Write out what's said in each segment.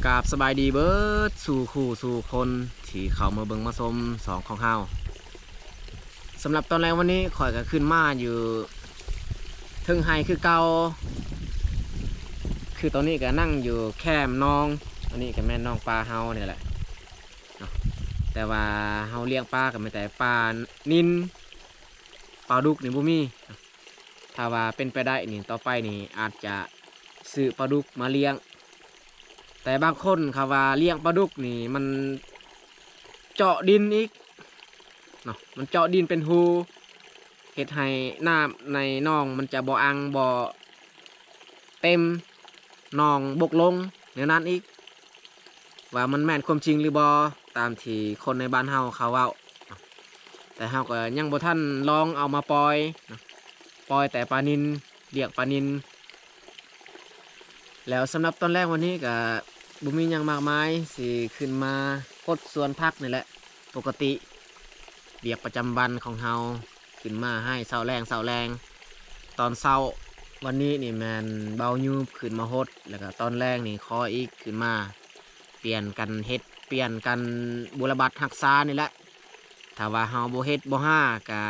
กราบสบายดีเบิร์ดสู่คู่สู่คนที่เขามาเบิ่งมาชมสองของเฮาสำหรับตอนแรกวันนี้ข่อยก็ขึ้นมาอยู่ทึ่งไฮคือเก่าคือตอนนี้ก็นั่งอยู่แคมน้องอันนี้ก็แม่น้องปลาเฮาเนี่ยแหละเนาะแต่ว่าเฮาเลี้ยงปลากับไม่แต่ปลานิลปลาดุกนี่บ่มีถ้าว่าเป็นไปได้นี่ต่อไปนี่อาจจะซื้อปลาดุกมาเลี้ยงแต่บางคนเขาว่าเลี้ยงปลาดุกนี่มันเจาะดินอีกเนาะมันเจาะดินเป็นหูเฮ็ดให้น้ำในหนองมันจะบ่อังบ่เต็มหนองบกลงในนั้นอีกว่ามันแม่นความจริงหรือบ่ตามที่คนในบ้านเฮาเขาเว้าแต่เฮาก็ยังบ่ทันลองเอามาปล่อยปล่อยแต่ปลานิลเลี้ยงปลานิลแล้วสำหรับตอนแรกวันนี้ก็บุมีอย่างมากมายสิขึ้นมาพดสวนพักนี่แหละปกติเบียกประจำวันของเฮาขึ้นมาให้เสาแรงตอนเสาวันนี้นี่แมนเบายูบขึ้นมาฮดแล้วก็ตอนแรกนี่คออีกขึ้นมาเปลี่ยนกันเฮ็ดเปลี่ยนกันบุรบัตรักษานี่แหละถ้าว่าเฮาบ่เฮ็ดบ่ห้าก็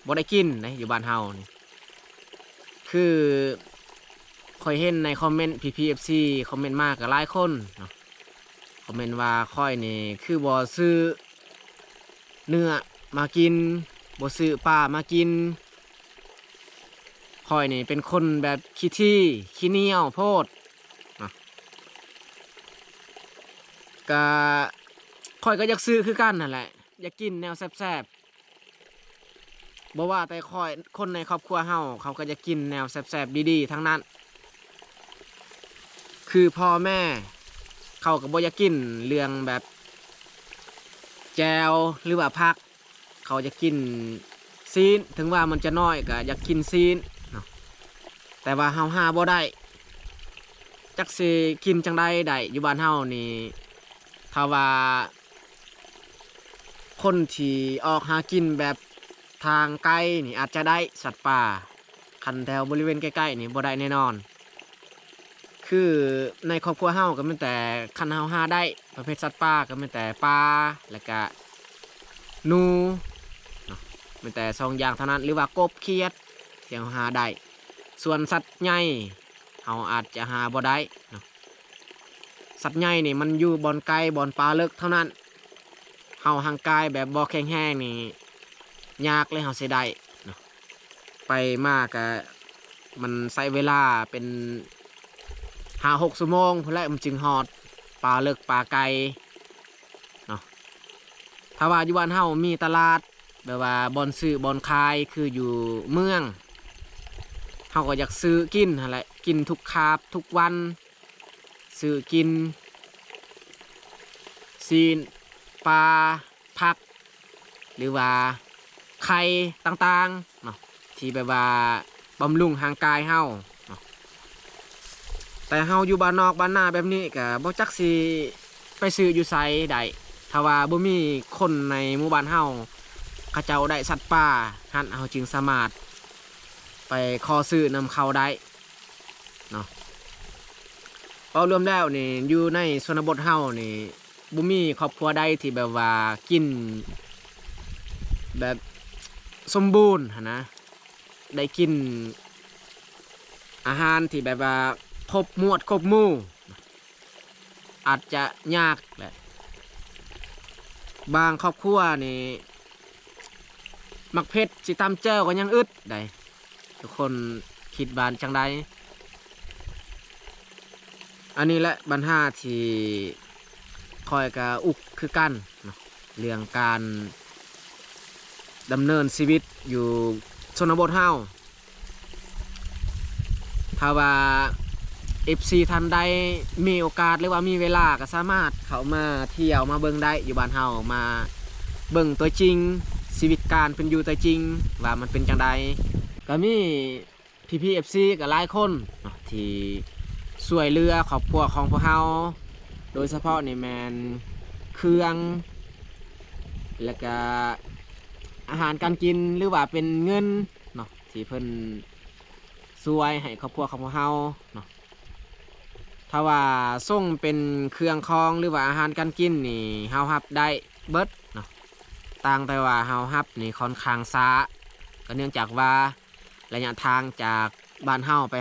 บ่ได้กินนะอยู่บ้านเฮานี่คือค่อยเห็นในคอมเมนต์ PPFC คอมเมนต์มากกับหลายคนเนาะคอมเมนต์ว่าค่อยนี่คือบ่ซื้อเนื้อมากินบ่ซื้อปลามากินค่อยนี่เป็นคนแบบขี้ที่ขี้เหนียวโพดเนาะก็ค่อยก็อยากซื้อคือกันนั่นแหละอยากกินแนวแซ่บๆบ่ว่าแต่ค่อยคนในครอบครัวเฮาเขาก็จะกินแนวแซ่บๆดีๆทั้งนั้นคือพ่อแม่เขาก็บ่อยากกินเรื่องแบบแจวหรือว่าผักเขาจะกินซีนถึงว่ามันจะน้อยก็อยากกินซีนเนาะแต่ว่าเฮาหาบ่ได้จักสิกินจังใดได้อยู่บ้านเฮานี่ถ้าว่าคนที่ออกหากินแบบทางไกลนี่อาจจะได้สัตว์ป่าคันแถวบริเวณใกล้ๆนี่บ่ได้แน่นอนคือในครอบครัวเฮาก็มีแต่คันเฮาหาได้ประเภทสัตว์ป่าก็มีแต่ปลาแล้วก็หนูเนาะมีแต่สองอย่างเท่านั้นหรือว่ากบเขียดที่เฮาหาได้ส่วนสัตว์ใหญ่เฮาอาจจะหาบ่ได้เนาะสัตว์ใหญ่นี่มันอยู่บ่อนไกลบ่อนปลาเลิกเท่านั้นเฮาห่างกายแบบบ่แข็งแรงนี่ยากเลยเฮาสิได้เนาะไปมากก็มันใช้เวลาเป็น5-6 ชั่วโมงเพื่อมันจึงหอดปลาเลิกปลาไก่เนาะถ้าว่าอยู่บ้านเฮามีตลาดแบบว่าบอนซื้อบอนขายคืออยู่เมืองเฮาก็อยากซื้อกินอะไรกินทุกคาบทุกวันซื้อกินซีนปลาผักหรือว่าไข่ต่างๆเนาะที่แบบว่าบำรุงร่างกายเฮาแต่เฮาอยู่บ้านนอกบ้านนาแบบนี้ก็บ่จักสิไปซื้ออยู่ไสได้ถ้าว่าบ่มีคนในหมู่บ้านเฮาเขาเจ้าได้สัตว์ป่าหันเฮาจึงสามารถไปขอซื้อนำเข้าได้เนาะพอรวมแล้วนี่อยู่ในชนบทเฮานี่บ่มีครอบครัวใดที่แบบว่ากินแบบสมบูรณ์นะได้กินอาหารที่แบบว่าครบหมวดครบหมู่อาจจะยากแหละบางครอบครัวนี่มักเผ็ดสิตำแจ่วก็ยังอึดได้ทุกคนคิดบานจังใดอันนี้แหละปัญหาที่คอยกับอุกคือกันเนาะเรื่องการดำเนินชีวิตอยู่ชนบทเฮาถ้าว่า FC ท่านใดมีโอกาสหรือว่ามีเวลาก็สามารถเข้ามาเที่ยวมาเบิ่งได้อยู่บ้านเฮามาเบิ่งตัวจริงชีวิตการเป็นอยู่ตัวจริงว่ามันเป็นจังใดก็มีพี่ FC กับหลายคนที่ช่วยเหลือครอบครัวของพวกเฮาโดยเฉพาะในแมนเครื่องแล้วก็อาหารการกินหรือว่าเป็นเงินเนาะที่เพิ่นช่วยให้ครอบครัวของพวกเฮาเนาะ ถ้าว่าส่งเป็นเครื่องคองหรือว่าอาหารการกินนี่เฮาฮับได้เบิดเนาะต่างแต่ว่าเฮาฮับนี่ค่อนข้างช้าก็เนื่องจากว่าระยะทางจากบ้านเฮาไป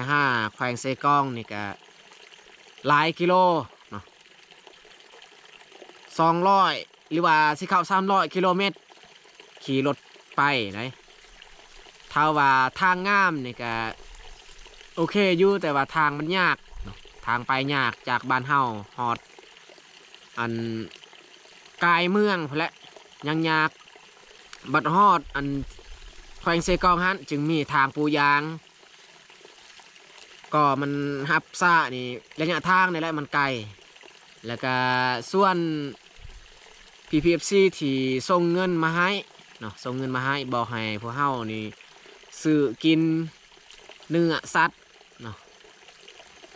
แขวงเซกองนี่ก็หลายกิโลเนาะ200หรือว่าสิเข้า300 กิโลเมตรขี่รถไปไหนถ้าว่าทางงามนี่ก็โอเคอยู่แต่ว่าทางมันยากเนาะทางไปยากจากบ้านเฮาฮอดอันกายเมืองพุ่นแหละยังยากบัดฮอดอันแขวงเซกองฮันจึงมีทางปูยางก็มันฮับซ่านี่ระยะทางนี่แหละมันไกลแล้วก็ส่วน PPFC ที่ส่งเงินมาให้เนาะส่งเงินมาให้บอกให้พวกเฮานี่ซื้อกินเนื้อสัตว์เนาะ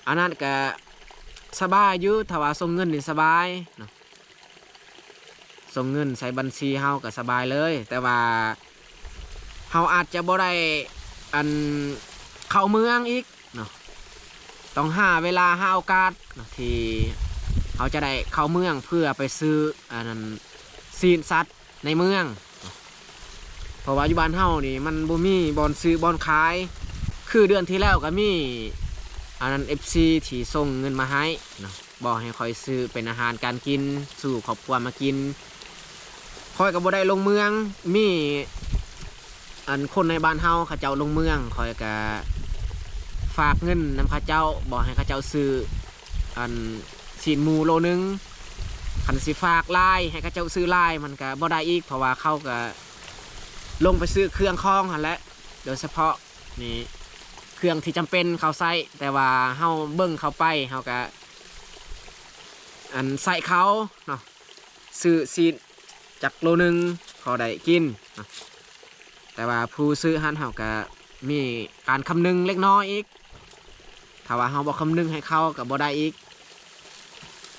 อันนั้นก็สบายอยู่ถ้าว่าส่งเงินนี่สบายเนาะส่งเงินใส่บัญชีเฮาก็สบายเลยแต่ว่าเฮาอาจจะบ่ได้อันเข้าเมืองอีกเนาะต้องหาเวลาหาโอกาสเนาะที่เขาจะได้เข้าเมืองเพื่อไปซื้ออันนั้นซีนสัตว์ในเมืองเพราะว่าอยู่บ้านเฮานี่มันบ่มีบอนซื้อบอนขายคือเดือนที่แล้วก็มีอันนั้น FC ที่ส่งเงินมาให้เนาะบอกให้คอยซื้อเป็นอาหารการกินสู่ครอบครัวมากินคอยก็บ่ได้ลงเมืองมีอันคนในบ้านเฮาเขาเจ้าลงเมืองคอยก็ฝากเงินนำเขาเจ้าบอกให้เขาเจ้าซื้ออันสีนหมูโลนึงขันสิฝากลายให้เขาเจ้าซื้อลายมันก็บ่ได้อีกเพราะว่าเขาก็ลงไปซื้อเครื่องคล้องหันแหละโดยเฉพาะนี่เครื่องที่จำเป็นเขาใส่แต่ว่าเฮาเบิ่งเขาไปเฮาก็อันใส่เขาเนาะซื้อซีนจากโลนึงเขาได้กินเนาะแต่ว่าผู้ซื้อหันเฮาก็มีการคำนึงเล็กน้อยอีกถ้าว่าเฮาบ่คำนึงให้เขาก็บ่ได้อีก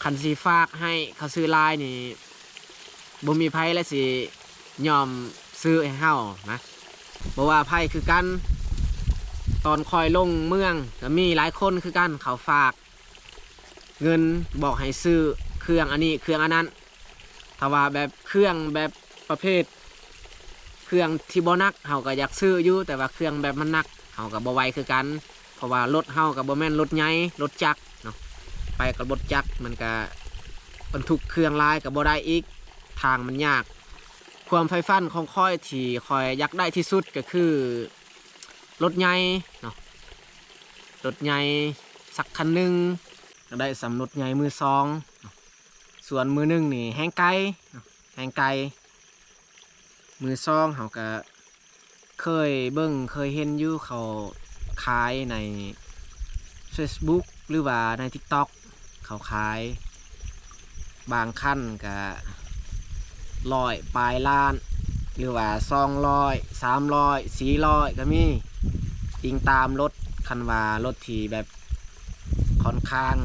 คันสีฝากให้เขาซื้อลายนี่บ่มีไผและสิยอมซื้อให้เฮานะบ่ว่าไผคือกันตอนคอยลงเมืองก็มีหลายคนคือกันเขาฝากเงินบอกให้ซื้อเครื่องอันนี้เครื่องอันนั้นถ้าว่าแบบเครื่องแบบประเภทเครื่องที่บ่นักเฮาก็อยากซื้ออยู่แต่ว่าเครื่องแบบมันนักเฮาก็บ่ไหวคือกันเพราะว่ารถเฮาก็บ่แม่นรถใหญ่รถจักรเนาะไปกับรถจักรมันก็บรรทุกเครื่องลายกับบ่ได้อีกทางมันยากความไฟฟันของค่อยที่คอยอยากได้ที่สุดก็คือรถใหญ่เนาะรถใหญ่สักคันหนึ่งก็ได้สำรถใหญ่มือสองส่วนมือหนึ่งนี่แห้งไกลแห้งไกลมือสองเขาก็เคยเบิ่งเคยเห็นอยู่เขาขายใน Facebook หรือว่าใน TikTok เขาขายบางขั้นก็100ปลายล้านหรือว่า200 300 400ก็มีอิงตามรถคันว่ารถที่แบบค่อนข้าง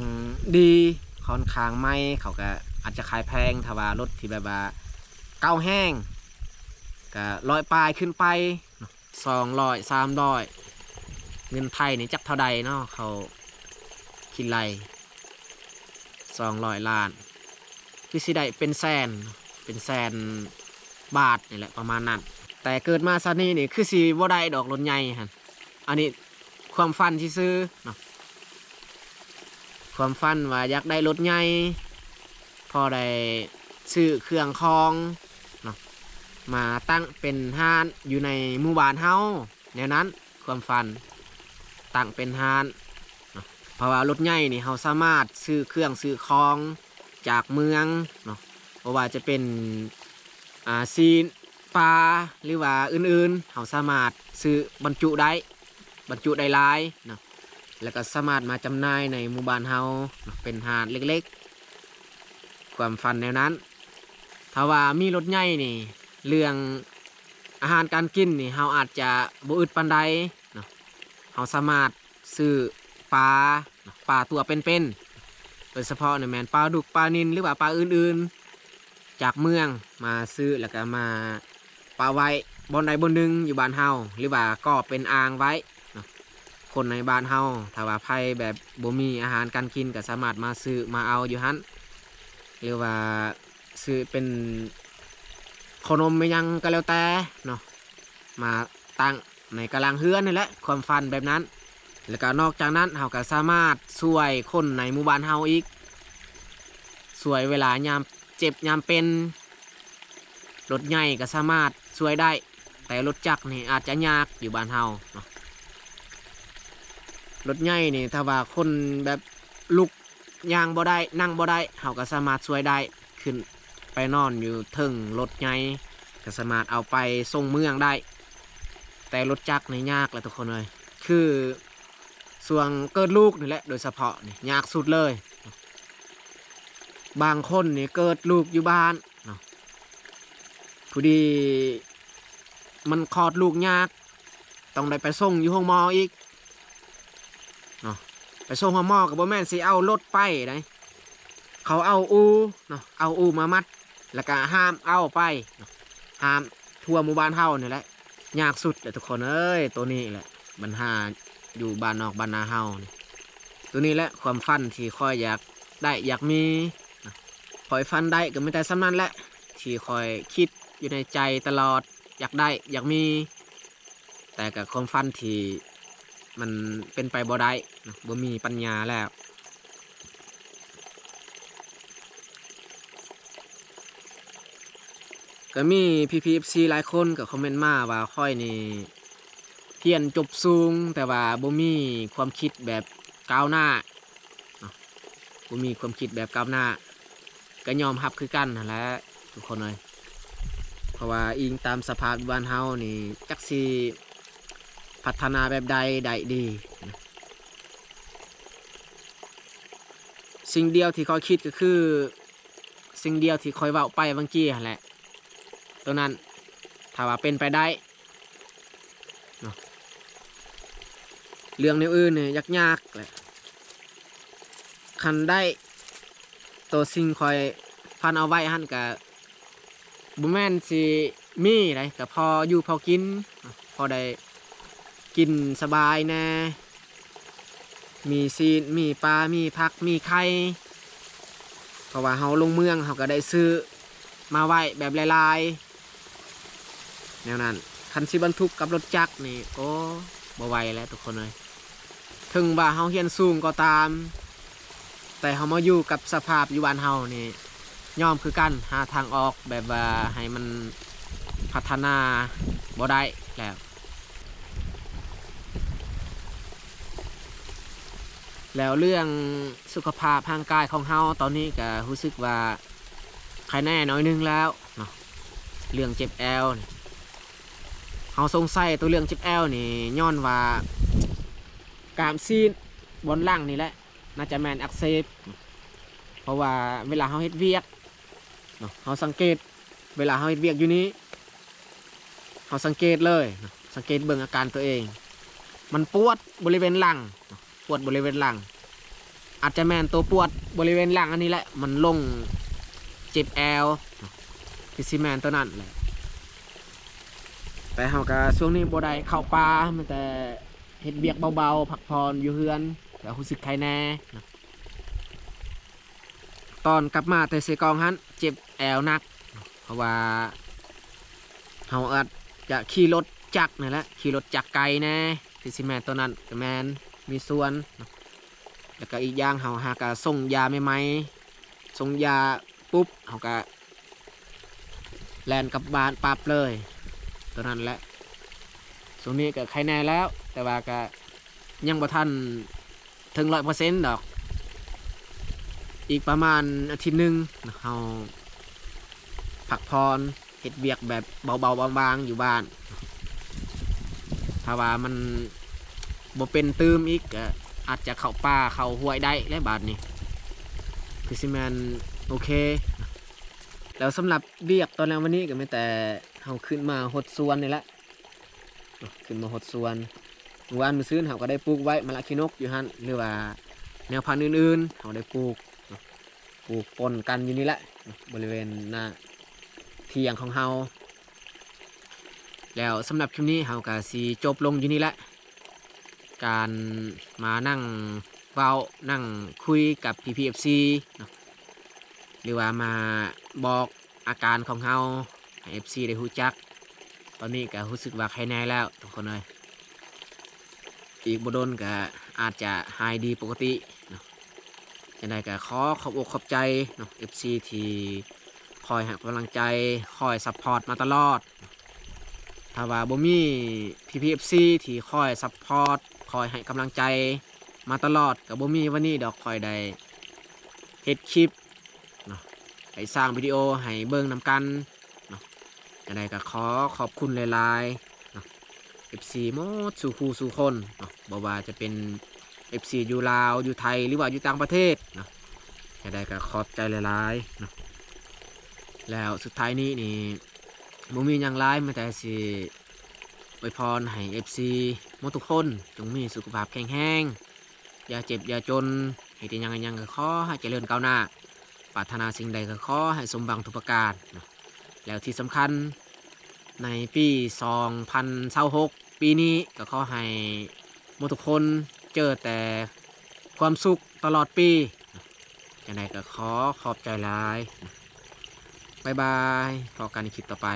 ดีค่อนข้างไม่เขาก็อาจจะขายแพงถ้าว่ารถที่แบบว่าเก้าแห้งก็100ปลายขึ้นไป200 300เงินไทยนี่จักเท่าใดเนาะเขาคิดไร200 ล้านคือสิได้เป็นแสนบาทนี่แหละประมาณนั้นแต่เกิดมาซานี่นี่คือสิบ่ได้ดอกรถใหญ่ฮะอันนี้ความฝันที่ซื้อเนาะความฝันว่าอยากได้รถใหญ่พอได้ซื้อเครื่องคองเนาะมาตั้งเป็นห้านอยู่ในหมู่บ้านเฮาแนวนั้นความฝันตั้งเป็นห้านเพราะว่ารถใหญ่นี่เราสามารถซื้อเครื่องซื้อของจากเมืองเนาะเพราะว่าจะเป็นซีนปลาหรือว่าอื่นๆเราสามารถซื้อบรรจุได้หลายเนาะแล้วก็สามารถมาจำหน่ายในหมู่บ้านเฮาเป็นห้านเล็กๆความฝันแนวนั้นถ้าว่ามีรถใหญ่นี่เรื่องอาหารการกินนี่เราอาจจะบ่อึดปานใดเนาะเราสามารถซื้อปลาตัวเป็นๆโดยเฉพาะในแมนปลาดุกปลานิลหรือว่าปลาอื่นๆจากเมืองมาซื้อแล้วก็มาปลาไว้บนใดบนหนึ่งอยู่บ้านเฮาหรือว่าก็เป็นอ่างไว้ คนในบ้านเฮาถ้าว่าไผแบบบ่มีอาหารการกินก็สามารถมาซื้อมาเอาอยู่หั่นหรือว่าซื้อเป็นขนมไม่ยังก็แล้วแต่เนาะมาตั้งในกำลังเฮือนนี่แหละความฝันแบบนั้นแล้วก็นอกจากนั้นเฮาก็สามารถช่วยคนในหมู่บ้านเฮาอีกช่วยเวลายามเจ็บยามเป็นรถใหญ่ก็สามารถช่วยได้แต่รถจักรนี่อาจจะยากอยู่บ้านเฮาเนาะรถใหญ่นี่ถ้าว่าคนแบบลุกย่างบ่ได้นั่งบ่ได้เฮาก็สามารถช่วยได้ขึ้นไปนอนอยู่ถึงรถใหญ่ก็สามารถเอาไปส่งเมืองได้แต่รถจักรนี่ยากแหละทุกคนเลยคือส่วนเกิดลูกนี่แหละโดยเฉพาะนี่ยากสุดเลยบางคนนี่เกิดลูกอยู่บ้านเนาะพอดีมันคลอดลูกยากต้องได้ไปส่งอยู่ห้องหมออีกเนาะไปส่งห้องหมอกับบ่แม่นสิเอารถไปได้เขาเอาอูเนาะเอาอูมามัดแล้วก็ห้ามเอาไปเนาะห้ามทั่วหมู่บ้านเฮานี่แหละยากสุดเลยทุกคนเอ้ยตัวนี้แหละปัญหาอยู่บ้านนอกบ้านนาเฮานี่ตัวนี้แหละความฝันที่คอยอยากได้อยากมีคอยฝันได้ก็ไม่แต่สำนั้นแหละที่คอยคิดอยู่ในใจตลอดอยากได้อยากมี แต่กับความฝันที่มันเป็นไปบ่ได้บ่มีปัญญาแล้วก็มีPPFCหลายคนก็คอมเมนต์มาว่าค่อยนี่เรียนจบสูงแต่ว่าบ่มีความคิดแบบก้าวหน้าบ่มีความคิดแบบก้าวหน้าก็ยอมรับคือกันนั่นแหละทุกคนเลยเพราะว่าอิงตามสภาพบ้านเฮานี่จักสิพัฒนาแบบใดได้ดีสิ่งเดียวที่เขาคิดก็คือสิ่งเดียวที่คอยเว้าไปบางกี้แหละตัวนั้นถ้าว่าเป็นไปได้เนาะเรื่องในอื่นเนี่ยยากๆแหละคันได้ตัวสิ่งคอยฟันเอาไว้หั่นกับบุแม่นสิมีไรกับพออยู่พอกินพอได้กินสบายแน่มีซีนมีปลามีผักมีไข่เพราะว่าเฮาลงเมืองเฮาก็ได้ซื้อมาไว้แบบลายๆแนวนั้นคันสิบรรทุกกับรถจักรนี่โอ้บ่ไหวแล้วทุกคนเลยถึงว่าเฮาเฮียนสูงก็ตามแต่เฮามาอยู่กับสภาพอยู่บ้านเฮานี่ยอมคือกันหาทางออกแบบว่าให้มันพัฒนาบ่ได้แล้วเรื่องสุขภาพร่างกายของเฮาตอนนี้ก็รู้สึกว่าใครแน่น้อยนึงแล้วเนาะเรื่องเจ็บแอวเฮาสงสัยตัวเรื่องเจ็บแอวนี่ย้อนว่ากล้ามซีนบนหลังนี่แหละน่าจะแมนอักเสบเพราะว่าเวลาเฮาเฮ็ดเวียกเนาะเฮาสังเกตเวลาเฮาเฮ็ดเวียกอยู่นี้เฮาสังเกตเลยสังเกตเบิ่งอาการตัวเองมันปวดบริเวณหลังปวดบริเวณหลังอาจจะแมนตัวปวดบริเวณหลังอันนี้แหละมันลงเจ็บแอวคือซีแมนตัวนั้นแหละแต่เฮาก็ช่วงนี้บ่ได้เข้าป่ามันแต่เฮ็ดเบียกเบาๆพักผ่อนอยู่เฮือนแล้วรู้สึกใครแน่ตอนกลับมาแต่เสกองหันเจ็บแอวนักเพราะว่าเฮาอาจจะขี่รถจักรนี่แหละขี่รถจักรไกลแน่คือซีแมนตัวนั้นก็แมนมีส่วนแล้วก็อีกอย่างเฮาหากส่งยาใหม่ๆส่งยาปุ๊บเฮาก็แลนกลับบ้านปั๊บเลยตัวนั้นแหละส่วนนี้ก็ใครแน่แล้วแต่ว่าก็ยังบ่ทันถึง100%ดอกอีกประมาณอาทิตย์หนึ่งเฮาพักผ่อนเฮ็ดเบียกแบบเบาๆบางๆอยู่บ้านถ้าว่ามันบ่เป็นตืมอีกอาจจะเข้าป่าเข้าห้วยได้และบาดนี้คือสิแมนโอเคแล้วสำหรับเบียกตอนนั้นวันนี้ก็ไม่แต่เฮาขึ้นมาหดสวนนี่แหละขึ้นมาหดสวนเมื่อวานมื้อซื้อเฮาก็ได้ปลูกไว้มะละขี้นกอยู่หั่นหรือว่าแนวพันธุ์อื่นๆเฮาได้ปลูกปนกันอยู่นี่แหละบริเวณหน้าเที่ยงของเฮาแล้วสำหรับคลิปนี้เฮาก็สิจบลงอยู่นี่แหละ การมานั่งเว้านั่งคุยกับ PPFC เนาะหรือว่ามาบอกอาการของเฮาให้ FC ได้รู้จักตอนนี้ก็รู้สึกว่าใครแน่แล้วทุกคนเลยอีกบ่ดนก็อาจจะหายดีปกติเนาะจังไดก็ขอขอบอกขอบใจเนาะ FC ที่คอยให้กำลังใจคอยซัพพอร์ตมาตลอดถ้าว่าบ่มี PPFC ที่คอยซัพพอร์ตคอยให้กำลังใจมาตลอดกับบ่มีวันนี้ดอกคอยได้เฮ็ดคลิปเนาะไปสร้างวิดีโอให้เบิ่งนำกันเนาะจังไดก็ขอขอบคุณหลายๆเนาะ FC หมดสู่คู่สู่คนเนาะบ่ว่าจะเป็น FC อยู่ลาวอยู่ไทยหรือว่าอยู่ต่างประเทศเนาะจังไดก็ขอบใจหลายๆเนาะแล้วสุดท้ายนี้นี่บ่มีหยังหลายแม้แต่สิอวยพรให้ FC หมดทุกคนจงมีสุขภาพแข็งแรงอย่าเจ็บอย่าจนให้ได้หยังก็ขอให้เจริญก้าวหน้าปรารถนาสิ่งใดก็ขอให้สมหวังทุกประการเนาะแล้วที่สำคัญในปี2026ปีนี้ก็ขอให้หมดทุกคนเจอแต่ความสุขตลอดปีจังใดก็ขอขอบใจหลายบ๊ายบายพบกันในคลิปต่อไป